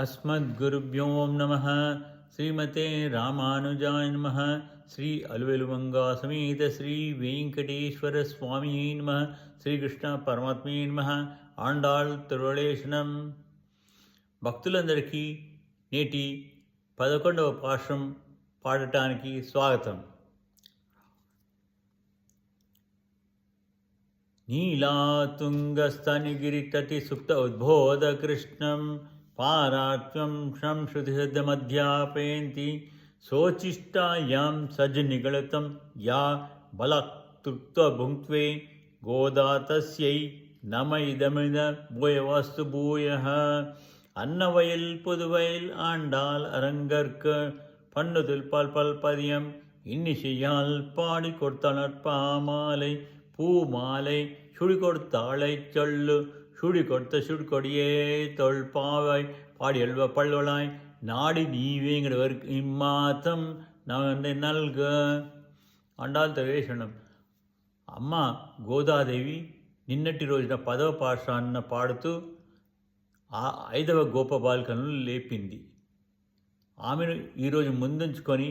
अस्मद्गुरुभ्यो नमः। श्रीमते रामानुजाय नमः। श्री अलवेलुमंगा समेत श्री वेंकटेश्वर स्वामी नमः। శ్రీకృష్ణ పరమాత్మే నమః. ఆండాళ్ తిరువళేశనం. భక్తులందరికీ నేటి 11వ పాశం పాడటానికి స్వాగతం. నీలాతుంగస్తనిగిరితటి సుప్త ఉద్బోధ కృష్ణం పారాత్వం సంశ్రుతిమధ్యాపయంతి శోచిష్టాయాం సజ్జనిగళితం యా బలక్తృత్వ భుంక్త్వే గోదా తస్యై నమ ఇదమిద భూయవాస్తు భూయః. అన్నవయల్ పుదువయల్ ఆండాల్ அரங்கற்க பண்ணுதில் பல்பதியம் இன்னிசையால் பாடி கொடுத்தனர் பாமாலை பூமாலை சுடி கொடுத்தாளை சொல்லு சுடி கொடுத்த சுடிக்கொடியே தொல்பாவை பாடி எழுவ பல்வளாய் நாடி நீவேங்கிறவருக்கு இம்மாத்தம் நவனை நல்க. ఆండాళ్ తిరువేషణం. అమ్మ గోదాదేవి నిన్నటి రోజున 10వ పాశాన్న పాడుతూ 5వ గోపబాలికను లేపింది. ఆమెను ఈరోజు ముందుంచుకొని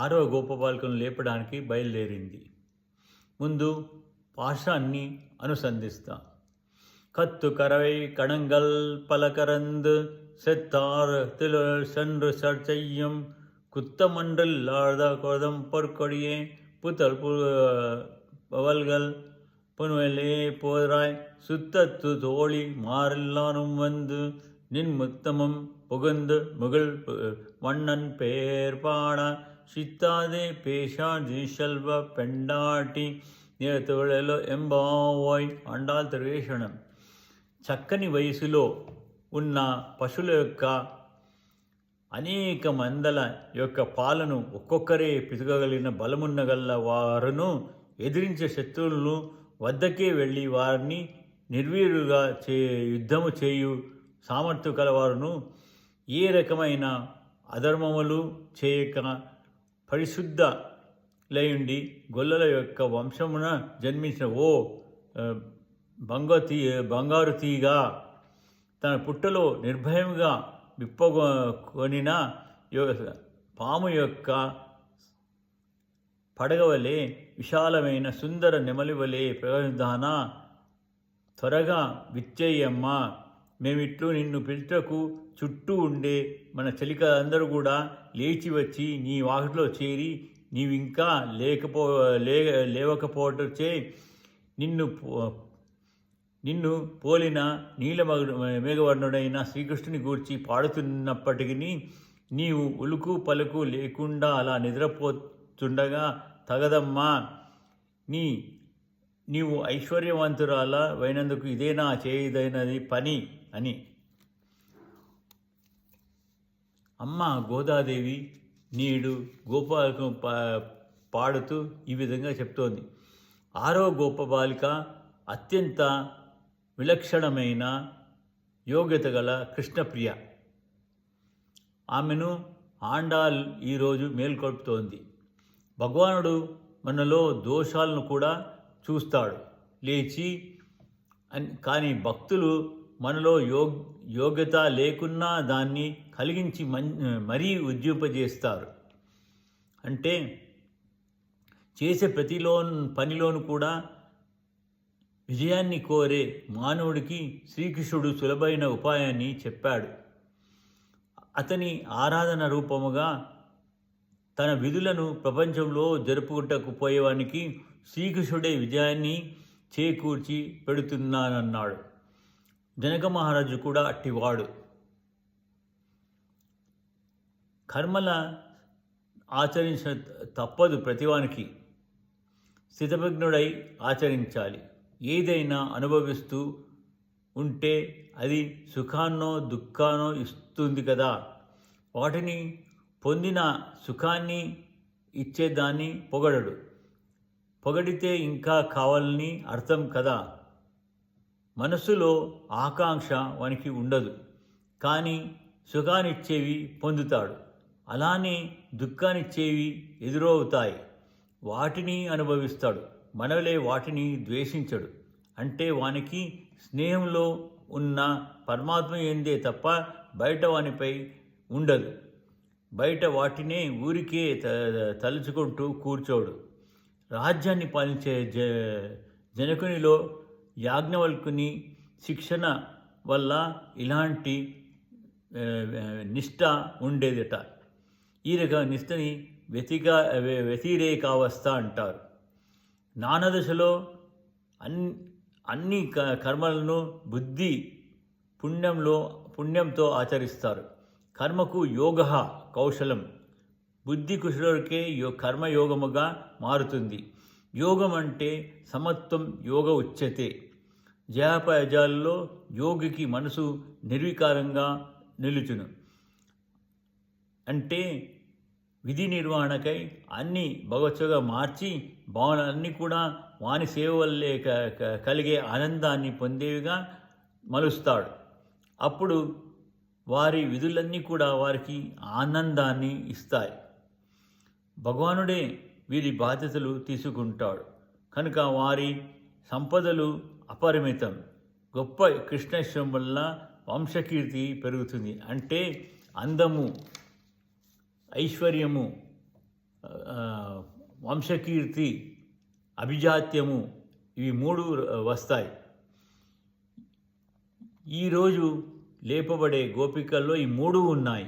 6వ గోపబాలికను లేపడానికి బయలుదేరింది. ముందు పాశాన్ని అనుసంధిస్తాం. కత్తు కరవై కణంగల్ పలకరందు செத்தார் திலர் சென்று சர்ச்சையும் குத்தமன்றில்லாத கொதம் பொற்கொடியே புத்தல் பவல்கள் புன்வெலே போராய் சுத்தத்து தோழி மாறெல்லாரும் வந்து நின் முத்தமும் புகுந்து முகில் மன்னன் பேர் பாட சித்தாதே பேஷா ஜீஷல்வ பெண்டாட்டி నేతలో ఎంబావోయ్. ఆండాళ్ తిరువేషణం. చక్కని వయసులో ఉన్న పశువుల యొక్క అనేక మందల యొక్క పాలను ఒక్కొక్కరే పితకగలిగిన బలమున్నగల వారును ఎదిరించే శత్రువులను వద్దకే వెళ్ళి వారిని నిర్వీర్యులుగా యుద్ధము చేయు సామర్థ్యం కలవారును ఏ రకమైన అధర్మములు చేయక పరిశుద్ధ లయుండి గొల్లల యొక్క వంశమున జన్మించిన ఓ బంగారు తీగ తన పుట్టలో నిర్భయముగా విప్పకొనిన పాము యొక్క పడగవలే విశాలమైన సుందర నెమలివలే ప్రధాన త్వరగా విచ్చేయమ్మ. మేమిట్లు నిన్ను పిలుటకు చుట్టూ ఉండే మన చెలికలందరూ కూడా లేచి వచ్చి నీ వాకిట్లో చేరి నీవింకా లేవకపోవటచే నిన్ను పోలిన మేఘవర్ణుడైన శ్రీకృష్ణుని గూర్చి పాడుతున్నప్పటికీ నీవు ఉలుకు పలుకు లేకుండా అలా నిద్రపోతుండగా తగదమ్మా. నీవు ఐశ్వర్యవంతురాల అయినందుకు ఇదేనా చేయదైనది పని అని అమ్మ గోదాదేవి నీడు గోపాలకు పాడుతూ ఈ విధంగా చెప్తోంది. 6వ గోపబాలిక అత్యంత విలక్షణమైన యోగ్యత గల కృష్ణప్రియ. ఆమెను ఆండాళ్ ఈరోజు మేల్కొల్పుతోంది. భగవానుడు మనలో దోషాలను కూడా చూస్తాడు లేచి కానీ భక్తులు మనలో యోగ్యత లేకున్నా దాన్ని కలిగించి మరీ ఉద్యోగపజేస్తారు. అంటే చేసే పనిలోను కూడా విజయాన్ని కోరే మానవుడికి శ్రీకృష్ణుడు సులభమైన ఉపాయాన్ని చెప్పాడు. అతని ఆరాధన రూపముగా తన విధులను ప్రపంచంలో జరుపుకుంటకు పోయేవానికి శ్రీకృష్ణుడే విజయాన్ని చేకూర్చి పెడుతున్నానన్నాడు. జనక మహారాజు కూడా అట్టివాడు. కర్మల ఆచరించ తప్పదు ప్రతివానికి. స్థితప్రజ్ఞుడై ఆచరించాలి. ఏదైనా అనుభవిస్తూ ఉంటే అది సుఖాన్నో దుఃఖాన్నో ఇస్తుంది కదా. వాటిని పొందిన సుఖాన్ని ఇచ్చేదాన్ని పొగడడు. పొగడితే ఇంకా కావాలని అర్థం కదా. మనసులో ఆకాంక్ష వానికి ఉండదు, కానీ సుఖాన్నిచ్చేవి పొందుతాడు. అలానే దుఃఖాన్నిచ్చేవి ఎదురవుతాయి, వాటిని అనుభవిస్తాడు. మనవలే వాటిని ద్వేషించడు. అంటే వానికి స్నేహంలో ఉన్న పరమాత్మ ఎందే తప్ప బయట వానిపై ఉండదు. బయట వాటినే ఊరికే తలుచుకుంటూ కూర్చోడు. రాజ్యాన్ని పాలించే జనకునిలో యాజ్ఞవల్కుని శిక్షణ వల్ల ఇలాంటి నిష్ఠ ఉండేదట. ఈ రకం నిష్ఠని వ్యతిరేకావస్థ అంటారు. జ్ఞానదశలో అన్ని కర్మలను బుద్ధి పుణ్యంతో ఆచరిస్తారు. కర్మకు యోగ కౌశలం, బుద్ధి కుశలుడికే కర్మయోగముగా మారుతుంది. యోగం అంటే సమత్వం, యోగ ఉచ్యతే. జయాపజయాల్లో యోగికి మనసు నిర్వికారంగా నిలుచును. అంటే విధి నిర్వహణకై అన్ని భగవత్తుగా మార్చి భావనలన్నీ కూడా వాని సేవ వల్లే కలిగే ఆనందాన్ని పొందేవిగా మలుస్తాడు. అప్పుడు వారి విధులన్నీ కూడా వారికి ఆనందాన్ని ఇస్తాయి. భగవానుడే వీరి బాధ్యతలు తీసుకుంటాడు కనుక వారి సంపదలు అపరిమితం. గొప్ప కృష్ణేశ్వరం వల్ల వంశకీర్తి పెరుగుతుంది. అంటే అందము, ఐశ్వర్యము, వంశకీర్తి, అభిజాత్యము, ఇవి 3 వస్తాయి. ఈరోజు లేపబడే గోపికల్లో ఈ 3 ఉన్నాయి.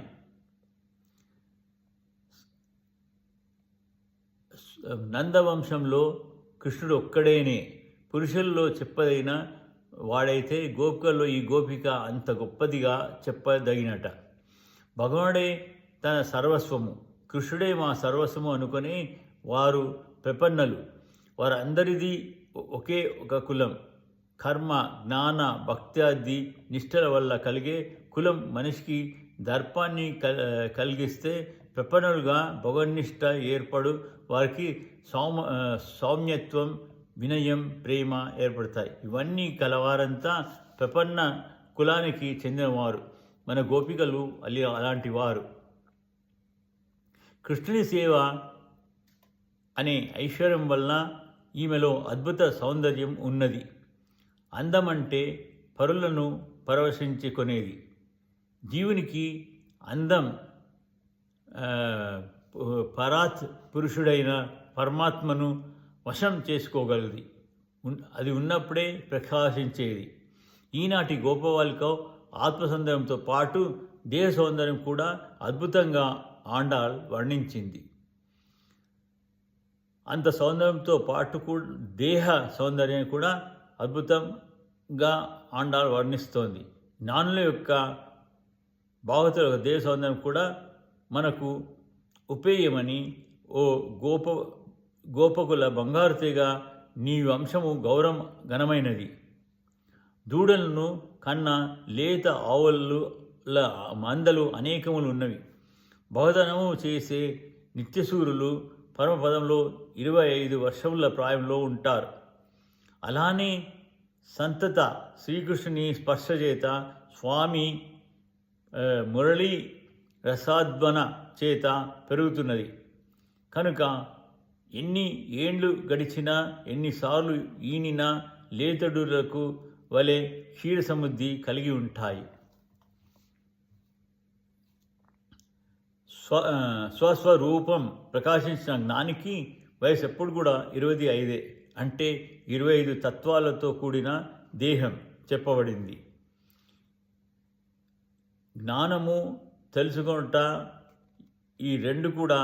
నందవంశంలో కృష్ణుడు ఒక్కడేనే పురుషుల్లో చెప్పదైన వాడైతే గోపికల్లో ఈ గోపిక అంత గొప్పదిగా చెప్పదగినట. భగవానుడే తన సర్వస్వము, కృష్ణుడే మా సర్వస్వము అనుకొని వారు ప్రపన్నలు. వారందరిది ఒకే ఒక కులం. కర్మ, జ్ఞాన, భక్త్యాది నిష్ఠల వల్ల కలిగే కులం మనిషికి దర్పాన్ని కలిగిస్తే ప్రపన్నులుగా భగవన్నిష్ట ఏర్పడు వారికి సౌమ్యత్వం, వినయం, ప్రేమ ఏర్పడతాయి. ఇవన్నీ కలవారంతా ప్రపన్న కులానికి చెందినవారు. మన గోపికలు అలాంటి వారు. కృష్ణుని సేవ అనే ఐశ్వర్యం వలన ఈమెలో అద్భుత సౌందర్యం ఉన్నది. అందమంటే పరులను పరవశించుకొనేది. జీవునికి అందం పరాత్ పురుషుడైన పరమాత్మను వశం చేసుకోగలది. అది ఉన్నప్పుడే ప్రకాశించేది. ఈనాటి గోపవాలిక ఆత్మసౌందర్యంతో పాటు దేహ సౌందర్యం కూడా అద్భుతంగా ఆండాళ్ వర్ణించింది. అంత సౌందర్యంతో పాటు దేహ సౌందర్యం కూడా అద్భుతంగా ఆండాళ్ వర్ణిస్తోంది. జ్ఞానుల యొక్క భాగవతుల దేహ సౌందర్యం కూడా మనకు ఉపేయమని, ఓ గోపకుల బంగారు తీగ, నీ వంశము గౌరవం ఘనమైనది. దూడలను కన్నా లేత ఆవుల మందలు అనేకములు ఉన్నవి. బహుధనము చేసే నిత్యసూరులు పరమపదంలో 25 వర్షముల ప్రాయంలో ఉంటారు. అలానే సంతత శ్రీకృష్ణుని స్పర్శ చేత స్వామి మురళీ రసాద్వన చేత పెరుగుతున్నది. కనుక ఎన్ని ఏండ్లు గడిచినా, ఎన్నిసార్లు ఈనినా లేతడులకు వలె క్షీర సమృద్ధి కలిగి ఉంటాయి. స్వస్వరూపం ప్రకాశించిన జ్ఞానికి వయసు ఎప్పుడు కూడా 25. అంటే 25 తత్వాలతో కూడిన దేహం చెప్పబడింది. జ్ఞానము, తెలుసుకొనుట ఈ 2 కూడా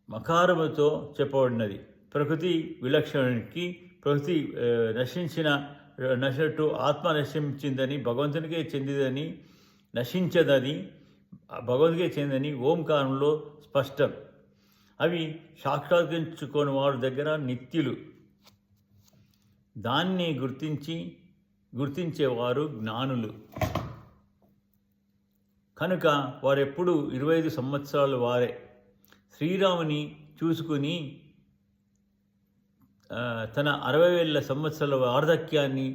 మకారముతో చెప్పబడినది. ప్రకృతి విలక్షణానికి ప్రకృతి నశించినట్టు ఆత్మ నశించిందని, భగవంతునికే చెందిదని, నశించదని భగవంతునికే చెందని ఓంకారంలో స్పష్టం. అవి సాక్షాత్కరించుకొని వారి దగ్గర నిత్యులు. దాన్ని గుర్తించేవారు జ్ఞానులు. కనుక వారెప్పుడు 25 సంవత్సరాలు వారే. శ్రీరాముని చూసుకుని తన 60,000 సంవత్సరాల వార్ధక్యాన్ని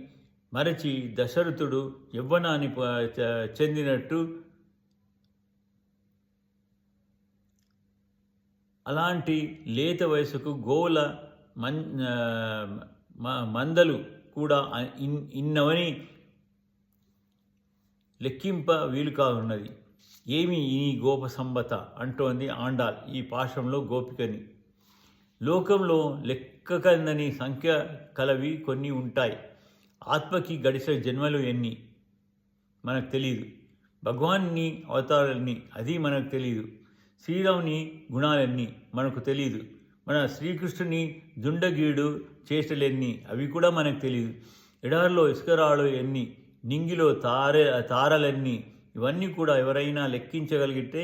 మరచి దశరథుడు యవ్వనాన్ని చెందినట్టు అలాంటి లేత వయసుకు గోవుల మందలు కూడా ఇన్నవని లెక్కింప వీలు కానున్నది. ఏమి ఈ గోప సంబత అంటోంది ఆండాల్ ఈ పాశంలో గోపికని. లోకంలో లెక్కకందని సంఖ్య కలవి కొన్ని ఉంటాయి. ఆత్మకి గడిచిన జన్మలు ఎన్ని మనకు తెలియదు. భగవాన్ని అవతారాలన్నీ అది మనకు తెలియదు. శ్రీరాముని గుణాలన్నీ మనకు తెలియదు. మన శ్రీకృష్ణుని దుండగీడు చేష్టలెన్ని అవి కూడా మనకు తెలియదు. ఎడారిలో ఇసుకరాళ్ళు ఎన్ని, నింగిలో తారలెన్ని, ఇవన్నీ కూడా ఎవరైనా లెక్కించగలిగితే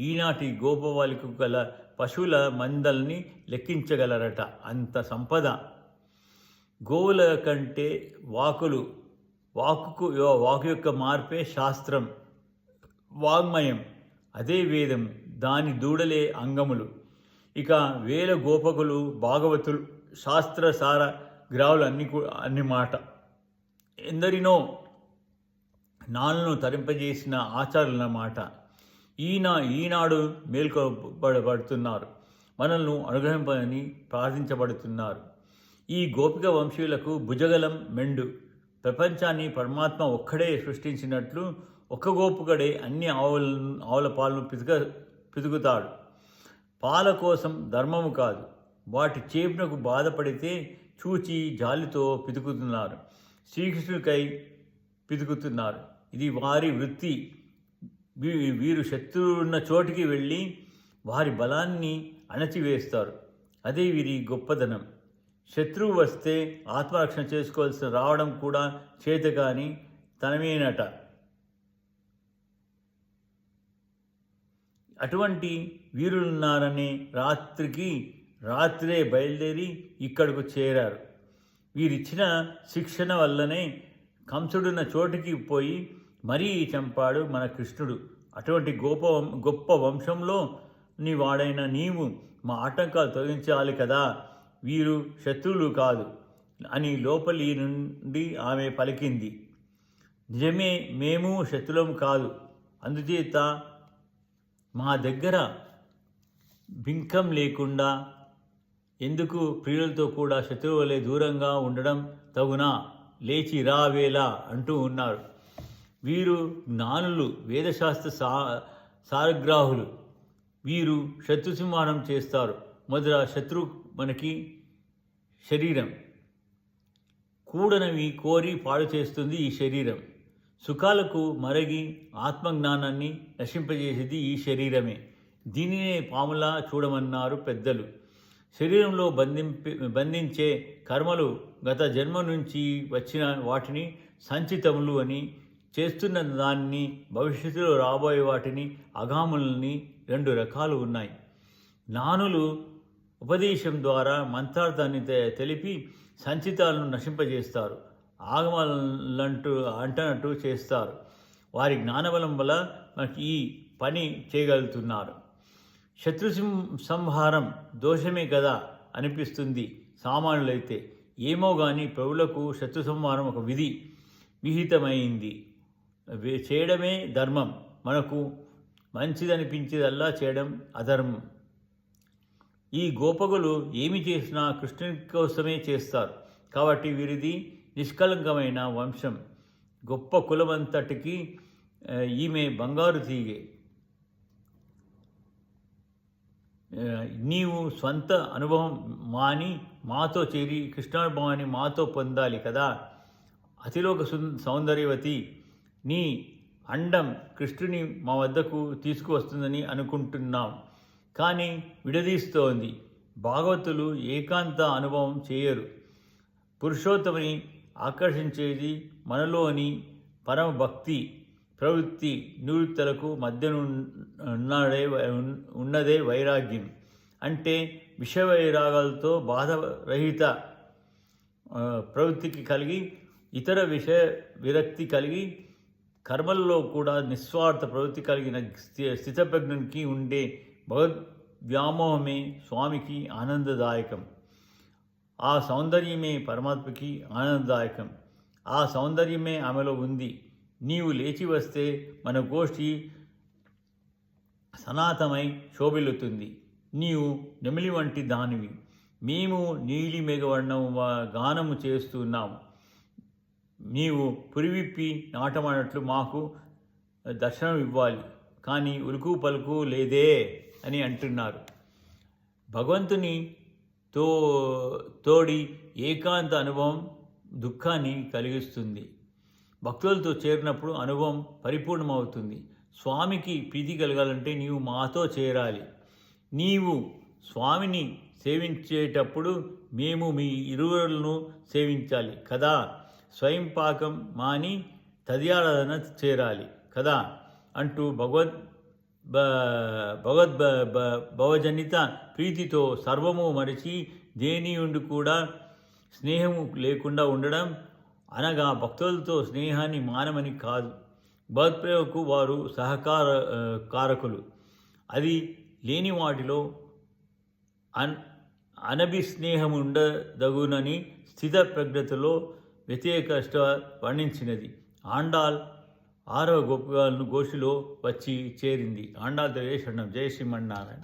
ఈనాటి గోపవాలికు గల పశువుల మందల్ని లెక్కించగలరట. అంత సంపద. గోవుల కంటే వాక్కు యొక్క మార్పే శాస్త్రం, వాగ్మయం. అదే వేదం, దాని దూడలే అంగములు. ఇక వేల గోపకులు, భాగవతులు, శాస్త్రసార గ్రావులు అన్ని మాట. ఎందరినో నాళ్ళను తరింపజేసిన ఆచారులన్నమాట. ఈనాడు మేల్కొబడుతున్నారు, మనల్ని అనుగ్రహింపని ప్రార్థించబడుతున్నారు. ఈ గోపిక వంశీయులకు భుజగలం మెండు. ప్రపంచాన్ని పరమాత్మ ఒక్కడే సృష్టించినట్లు ఒక్క గోపుకడే అన్ని ఆవుల పాలను పితుకుతాడు. పాల కోసం ధర్మము కాదు, వాటి చేపునకు బాధపడితే చూచి జాలితో పితుకుతున్నారు. శ్రీకృష్ణుడికై పితుకుతున్నారు. ఇది వారి వృత్తి. వీరు శత్రువున్న చోటికి వెళ్ళి వారి బలాన్ని అణచివేస్తారు. అదే వీరి గొప్పదనం. శత్రువు వస్తే ఆత్మరక్షణ చేసుకోవాల్సి రావడం కూడా చేతగాని తనమేనట. అటువంటి వీరులున్నారనే రాత్రే బయలుదేరి ఇక్కడకు చేరారు. వీరిచ్చిన శిక్షణ వల్లనే కంసుడున్న చోటికి పోయి మరీ చంపాడు మన కృష్ణుడు. అటువంటి గొప్ప వంశంలో వాడైన నీవు మా ఆటంకాలు తొలగించాలి కదా. వీరు శత్రువులు కాదు అని లోపలి నుండి ఆమె పలికింది. నిజమే, మేము శత్రులం కాదు. అందుచేత మా దగ్గర బింకం లేకుండా ఎందుకు ప్రియులతో కూడా శత్రువులే దూరంగా ఉండడం తగునా? లేచి రావేలా అంటూ ఉన్నారు. వీరు జ్ఞానులు, వేదశాస్త్ర సారగ్రాహులు. వీరు శత్రు సంహారం చేస్తారు. మొదట శత్రు మనకి శరీరం. కూడనవి కోరి పాడు చేస్తుంది ఈ శరీరం. సుఖాలకు మరగి ఆత్మజ్ఞానాన్ని నశింపజేసేది ఈ శరీరమే. దీనినే పాములా చూడమన్నారు పెద్దలు. శరీరంలో బంధించే కర్మలు గత జన్మ నుంచి వచ్చిన వాటిని సంచితములు అని, చేస్తున్న దాన్ని భవిష్యత్తులో రాబోయే వాటిని అగాములని 2 రకాలు ఉన్నాయి. జ్ఞానులు ఉపదేశం ద్వారా మంత్రార్థాన్ని తెలిపి సంచితాలను నశింపజేస్తారు. అంటనట్టు చేస్తారు. వారి జ్ఞానబలం వల్ల మనకి ఈ పని చేయగలుగుతున్నారు. శత్రు సంహారం దోషమే కదా అనిపిస్తుంది సామాన్యులైతే. ఏమో కానీ ప్రభువులకు శత్రు సంహారం ఒక విహితమైంది. చేయడమే ధర్మం. మనకు మంచిదనిపించేదల్లా చేయడం అధర్మం. ఈ గోపకులు ఏమి చేసినా కృష్ణుని కోసమే చేస్తారు. కాబట్టి వీరిది నిష్కలంకమైన వంశం. గొప్ప కులమంతటికి ఈమె బంగారు తీగే. నీవు స్వంత అనుభవం మాని మాతో చేరి కృష్ణానుభవాన్ని మాతో పొందాలి కదా. అతిలోక సౌందర్యవతి, నీ అండం కృష్ణుని మా వద్దకు తీసుకువస్తుందని అనుకుంటున్నాం, కానీ విడదీస్తోంది. భాగవతులు ఏకాంత అనుభవం చేయరు. పురుషోత్తముని ఆకర్షించేది మనలోని పరమ భక్తి ప్రవృత్తి నివృత్తులకు ఉన్నదే వైరాగ్యం. అంటే విషయవైరాగాలతో బాధరహిత ప్రవృత్తికి కలిగి, ఇతర విషయ విరక్తి కలిగి, కర్మల్లో కూడా నిస్వార్థ ప్రవృత్తి కలిగిన స్థితప్రజ్ఞునికి ఉండే భగవద్వ్యామోహమే స్వామికి ఆనందదాయకం. ఆ సౌందర్యమే పరమాత్మకి ఆనందదాయకం. ఆ సౌందర్యమే ఆమెలో ఉంది. నీవు లేచి వస్తే మన గోష్ఠి సనాతమై శోభిల్లుతుంది. నీవు నెమిలి వంటి దానివి. మేము నీలి మేఘవర్ణము గానము చేస్తున్నాము. నీవు పురివిప్పి నాటమాడినట్లు మాకు దర్శనం ఇవ్వాలి, కానీ ఉలుకు పలుకు లేదే అని అంటున్నారు. భగవంతుని తోడి ఏకాంత అనుభవం దుఃఖాన్ని కలిగిస్తుంది. భక్తులతో చేరినప్పుడు అనుభవం పరిపూర్ణమవుతుంది. స్వామికి ప్రీతి కలగాలంటే నీవు మాతో చేరాలి. నీవు స్వామిని సేవించేటప్పుడు మేము మీ ఇరువులను సేవించాలి కదా. స్వయం పాకం మాని తదియారాధన చేరాలి కదా అంటూ భవజనిత ప్రీతితో సర్వము మరిచి దేనియుండి కూడా స్నేహము లేకుండా ఉండడం అనగా భక్తులతో స్నేహాన్ని మానమని కాదు. భగవత్ప్రేమకు వారు కారకులు. అది లేని వాటిలో అనభిస్నేహముండదగునని స్థిత ప్రజ్ఞతలో వ్యతిరేక వర్ణించినది. ఆండాల్ 6వ గోపికలను గోష్ఠిలో వచ్చి చేరింది. ఆండాల్ శరణం. జయ శ్రీమన్నారాయణ.